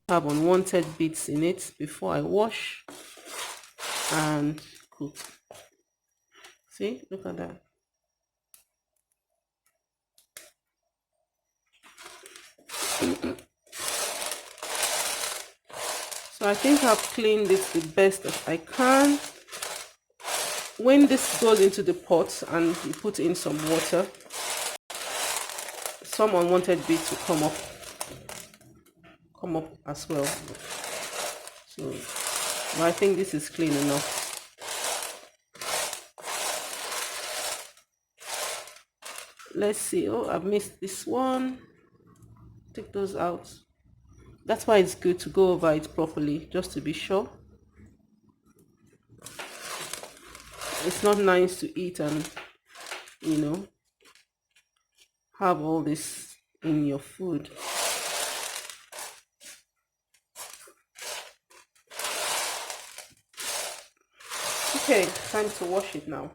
Have unwanted bits in it before I wash and cook. See, look at that. So I think I've cleaned it the best that I can. When this goes into the pot and you put in some water, some unwanted bits will come up as well. So but I think this is clean enough. Let's see. Oh, I've missed this one. Take those out. That's why it's good to go over it properly, just to be sure. It's not nice to eat and, have all this in your food. Okay, time to wash it now.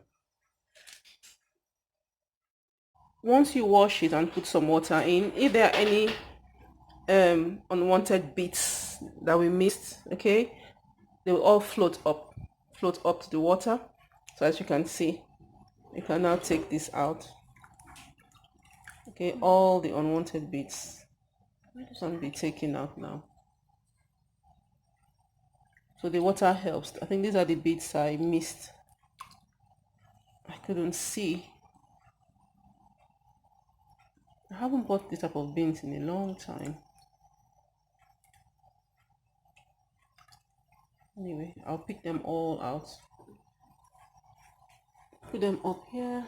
Once you wash it and put some water in, if there are any unwanted bits that we missed, okay, they will all float up to the water. So as you can see, you can now take this out. Okay, all the unwanted bits can be taken out now. So the water helps. I think these are the bits I missed. I couldn't see. I haven't bought this type of beans in a long time. Anyway, I'll pick them all out. Put them up here.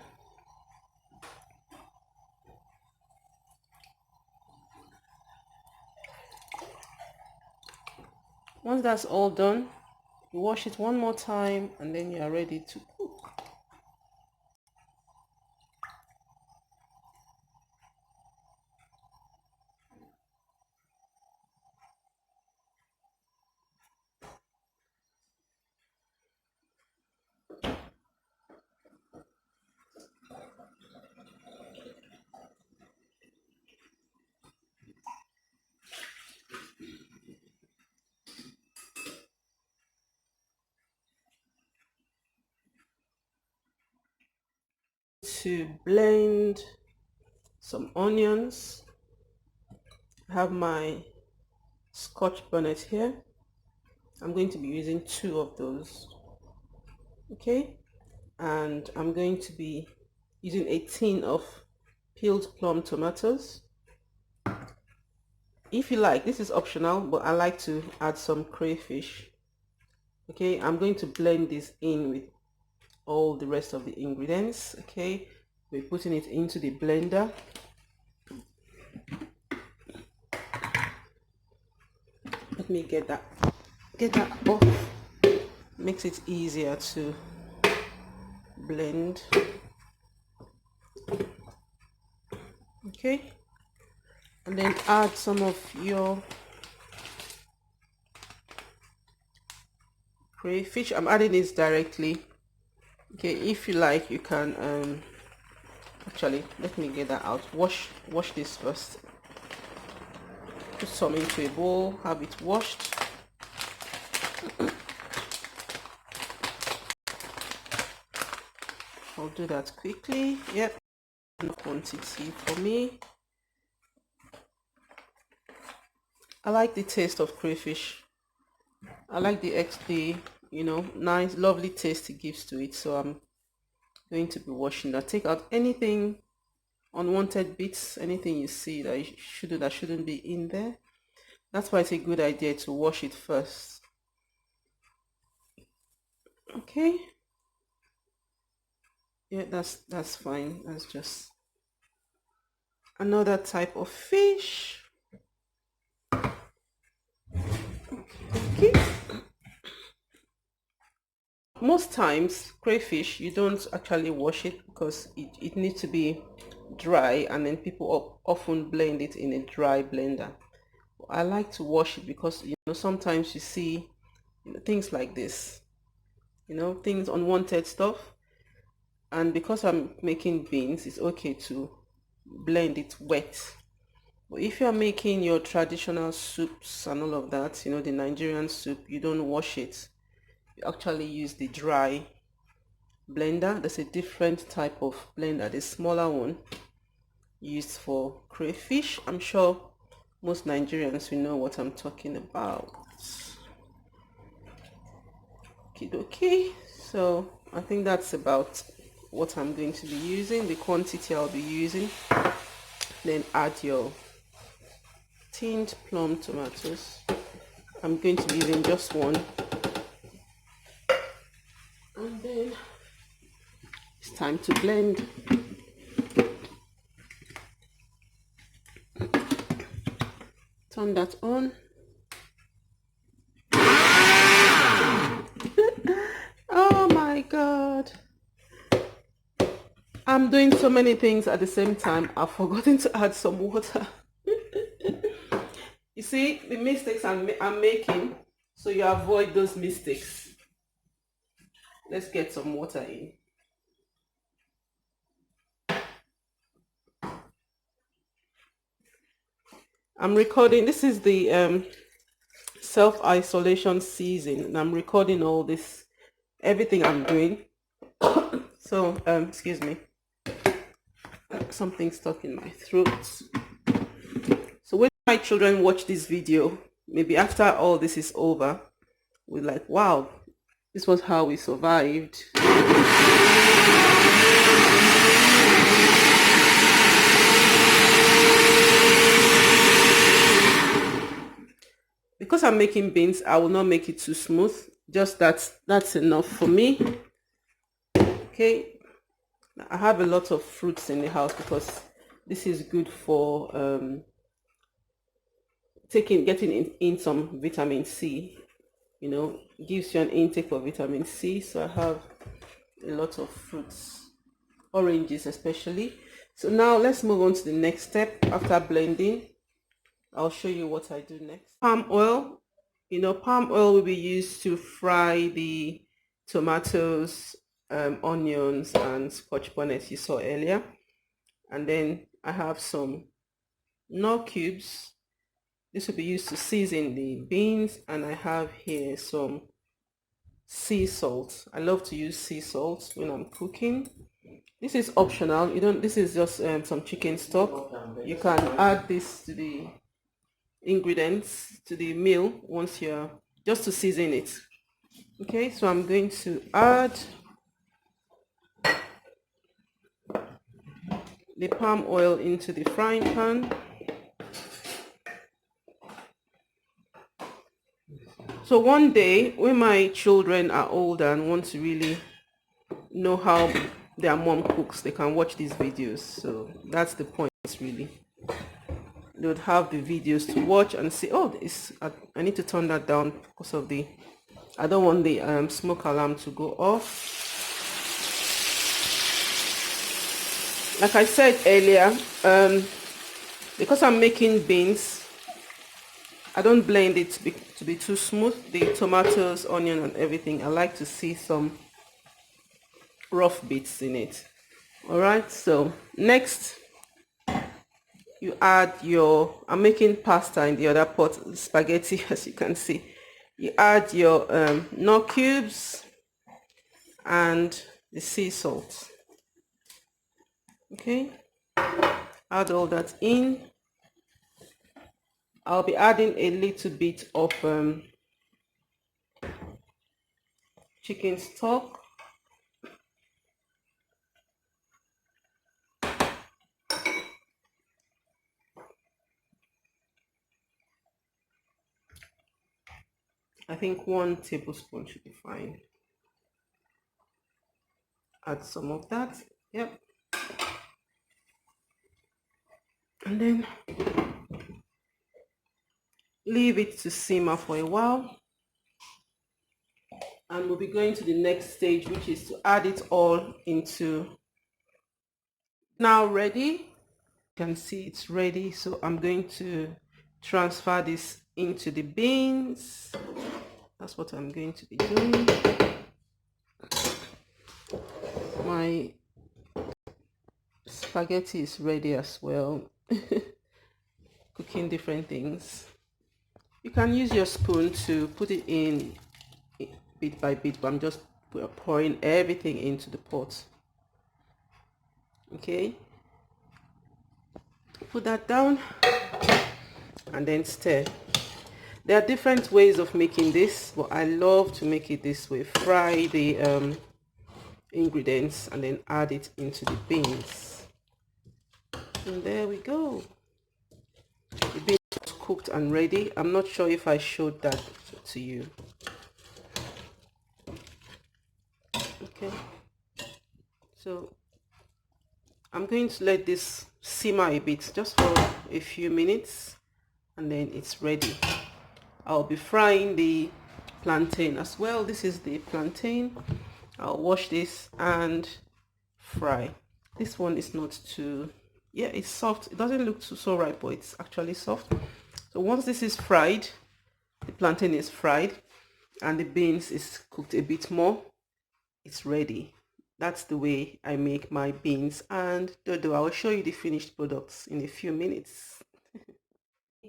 Once that's all done, you wash it one more time and then you are ready to cook. To blend some onions, I have my Scotch bonnet here. I'm going to be using 2 of those. Okay, and I'm going to be using a tin of peeled plum tomatoes. if you like, this is optional, but I like to add some crayfish. Okay, I'm going to blend this in with all the rest of the ingredients. Okay, we're putting it into the blender. Let me get that off. Makes it easier to blend. Okay, and then add some of your crayfish. I'm adding this directly. Okay, if you like, you can actually, let me get that out. Wash this first. Put some into a bowl, have it washed. I'll do that quickly. Yep, enough quantity for me. I like the taste of crayfish. I like the nice, lovely taste it gives to it. So I'm going to be washing that. Take out anything, unwanted bits, anything you see that shouldn't be in there. That's why it's a good idea to wash it first. Okay. Yeah, that's fine. That's just another type of fish. Okay. Most times crayfish, you don't actually wash it because it needs to be dry, and then people often blend it in a dry blender. I like to wash it because sometimes you see things like this, things, unwanted stuff. And because I'm making beans, it's okay to blend it wet. But if you're making your traditional soups and all of that, the Nigerian soup, you don't wash it. You actually use the dry blender. There's a different type of blender, the smaller one used for crayfish. I'm sure most Nigerians will know what I'm talking about. Okay, so I think that's about what I'm going to be using, the quantity I'll be using. Then add your tinned plum tomatoes. I'm going to be using just one, and then it's time to blend. Turn that on. Oh my god, I'm doing so many things at the same time. I've forgotten to add some water. You see the mistakes I'm making, so you avoid those mistakes. Let's get some water in. I'm recording. This is the self-isolation season, and I'm recording all this, everything I'm doing. So excuse me, something stuck in my throat. So when my children watch this video, maybe after all this is over, we're like, wow, this was how we survived. Because I'm making beans, I will not make it too smooth. Just that's enough for me. Okay, I have a lot of fruits in the house because this is good for getting in some vitamin C. Gives you an intake of vitamin C. So I have a lot of fruits, oranges especially. So now let's move on to the next step. After blending, I'll show you what I do next. Palm oil. Palm oil will be used to fry the tomatoes, onions, and scotch bonnet you saw earlier. And then I have some knorr cubes. This will be used to season the beans, and I have here some sea salt. I love to use sea salt when I'm cooking. This is optional. This is just some chicken stock. You can add this to the ingredients, to the meal, once you're just to season it. Okay, so I'm going to add the palm oil into the frying pan. So one day when my children are older and want to really know how their mom cooks, they can watch these videos. So that's the point, really. They would have the videos to watch and say, oh, I need to turn that down because of the, I don't want the smoke alarm to go off. Like I said earlier, because I'm making beans, I don't blend it to be too smooth. The tomatoes, onion and everything, I like to see some rough bits in it. All right, so next you add your, I'm making pasta in the other pot, spaghetti, as you can see. You add your nut cubes and the sea salt. Okay, add all that in. I'll be adding a little bit of chicken stock. I think 1 tablespoon should be fine. Add some of that. Yep. And then leave it to simmer for a while. And we'll be going to the next stage, which is to add it all into. Now ready. You can see it's ready. So I'm going to transfer this into the beans. That's what I'm going to be doing. My spaghetti is ready as well. Cooking different things. You can use your spoon to put it in bit by bit, but I'm just pouring everything into the pot. Okay, put that down and then stir. There are different ways of making this, but I love to make it this way. Fry the ingredients and then add it into the beans. And there we go. The beans are cooked and ready. I'm not sure if I showed that to you. Okay, so I'm going to let this simmer a bit, just for a few minutes, and then it's ready. I'll be frying the plantain as well. This is the plantain. I'll wash this and fry. This one is not too, yeah, it's soft. It doesn't look so ripe, but it's actually soft. So once this is fried, the plantain is fried and the beans is cooked a bit more, it's ready. That's the way I make my beans and dodo. I will show you the finished products in a few minutes.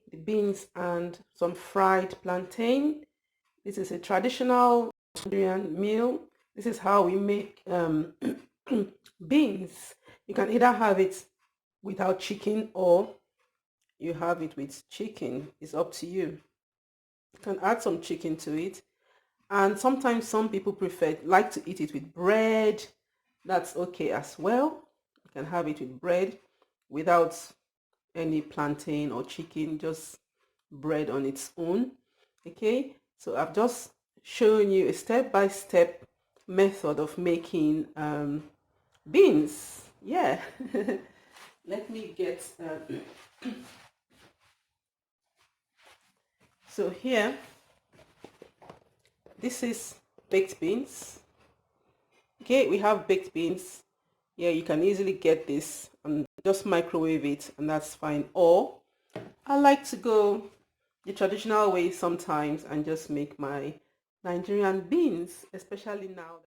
The beans and some fried plantain. This is a traditional Nigerian meal. This is how we make beans. You can either have it without chicken or you have it with chicken. It's up to you. You can add some chicken to it. And sometimes some people like to eat it with bread. That's okay as well. You can have it with bread without any plantain or chicken, just bread on its own. Okay, so I've just shown you a step-by-step method of making beans. Yeah. Let me get so here, this is baked beans. Okay, we have baked beans. Yeah, you can easily get this and just microwave it and that's fine. Or I like to go the traditional way sometimes and just make my Nigerian beans, especially now.